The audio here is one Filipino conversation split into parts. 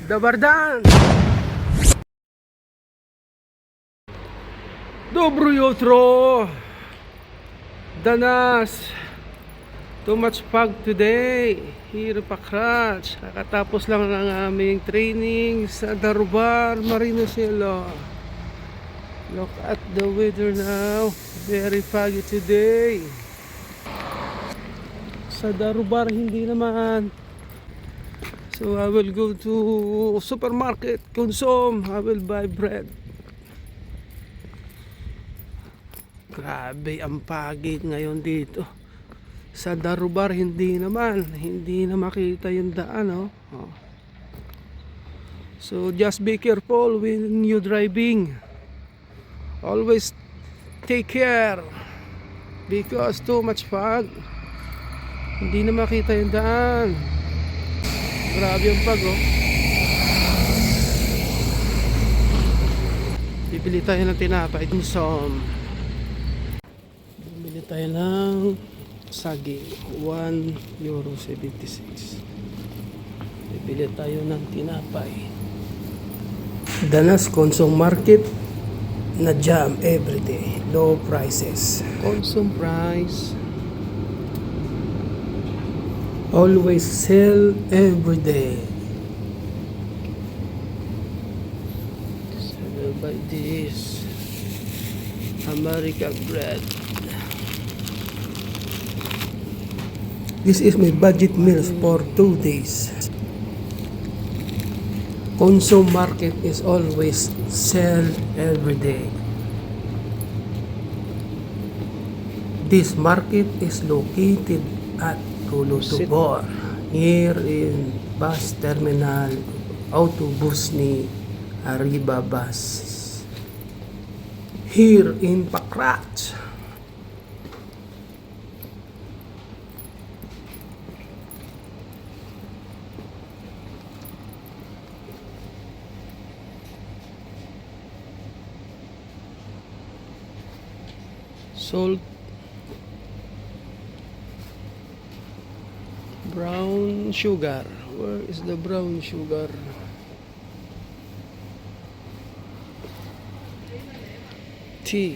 Dabardan! Dobro jutro! Danas! Too much fog today here pa Crutch. Kakatapos lang ng aming training sa Darubar, Marinosello. Look at the weather now. Very foggy today. Sa Darubar hindi naman. So I will go to supermarket, consume. I will buy bread. Grabe ang pagit ngayon dito. Sa Darubar hindi na makita yung daan, oh. So just be careful when you driving. Always take care because too much fog. Hindi na makita yung daan. Grabe yung fog, oh. Bibili tayo ng tinapay dun sa bibili tayo ng saging, €1.76. Bibili tayo ng tinapay. Danas Consum Market na jam everyday, low prices. Consum price always sell everyday. So I will buy this American bread. This is my budget meals for 2 days. Consum Market is always sell every day. This market is located at Tulutubor, here in bus terminal, autobus ni Arriba Bus. Here in Pakrat. Salt, brown sugar. Where is the brown sugar? Tea.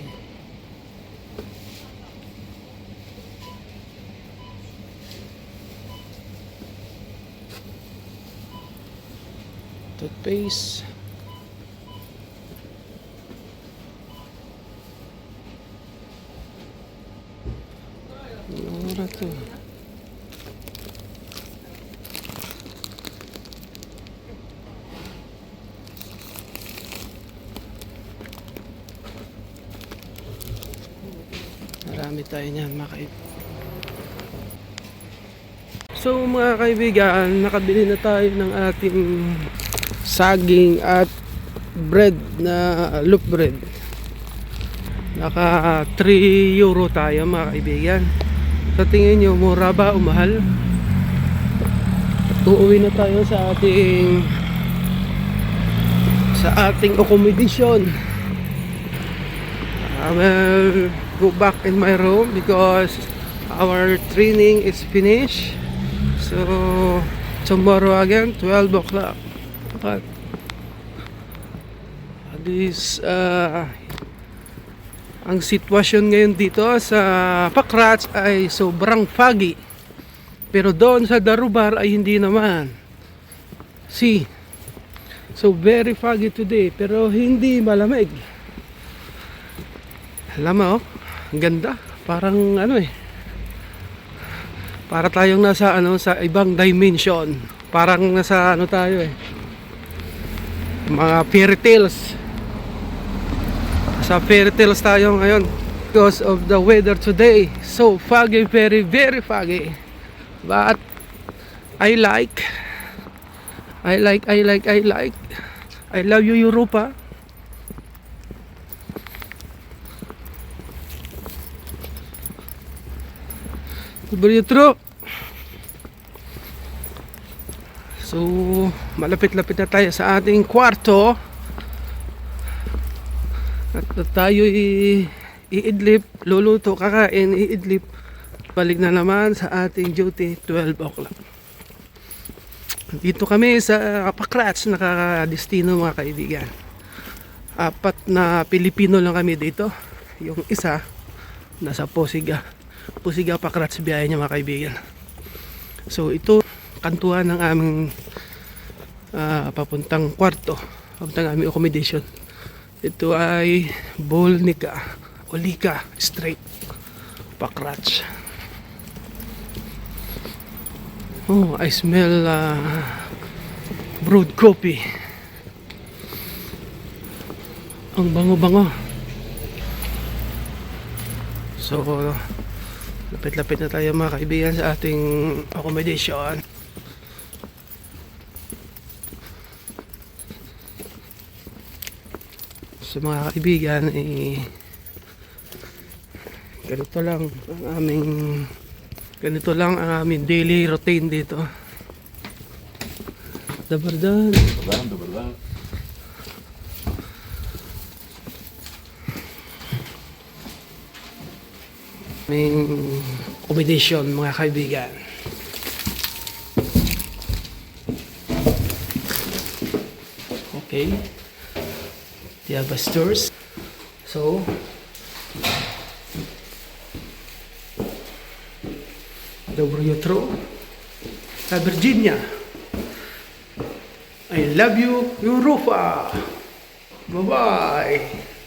Toothpaste. Ano to? Marami tayo niyan, So mga kaibigan, nakabili na tayo ng ating saging at bread na loaf bread. Naka €3 tayo mga kaibigan. Sa tingin nyo, mura ba o mahal? Uuwi na tayo sa ating accommodation. I will go back in my room because our training is finished. So tomorrow again 12 o'clock. But this ang sitwasyon ngayon dito sa Pakrat ay sobrang foggy. Pero doon sa Darubar ay hindi naman. See, so very foggy today pero hindi malamig. Alam mo, ang ganda. Parang para tayong nasa sa ibang dimension. Parang nasa tayo mga fairy tales. Sa fairy tales tayo ngayon because of the weather today. So foggy, very very foggy. But I like. I love you, Europa. True. So malapit-lapit na tayo sa ating kwarto. At tayo iidlip, luluto, kakain, iidlip. Balik na naman sa ating duty 12 o'clock. Dito kami sa Pakrats, nakadestino mga kaibigan. 4 na Pilipino lang kami dito. Yung isa nasa Posiga. Posiga Pakrats biyahe niya mga kaibigan. So ito kantuhan ng aming papuntang kwarto, papuntang aming accommodation. Ito ay Bolnica Olika Street, Pakrats. Oh, I smell brewed coffee. Ang bango-bango. So, lapit-lapit na tayo mga kaibigan sa ating accommodation. So mga kaibigan, ganito lang ang aming daily routine dito. Dabardan. Dobar dan. Aming accommodation mga kaibigan. Okay. Diaba stores. So, Dobro Yotro, Virginia. I love you, Europa. Bye-bye.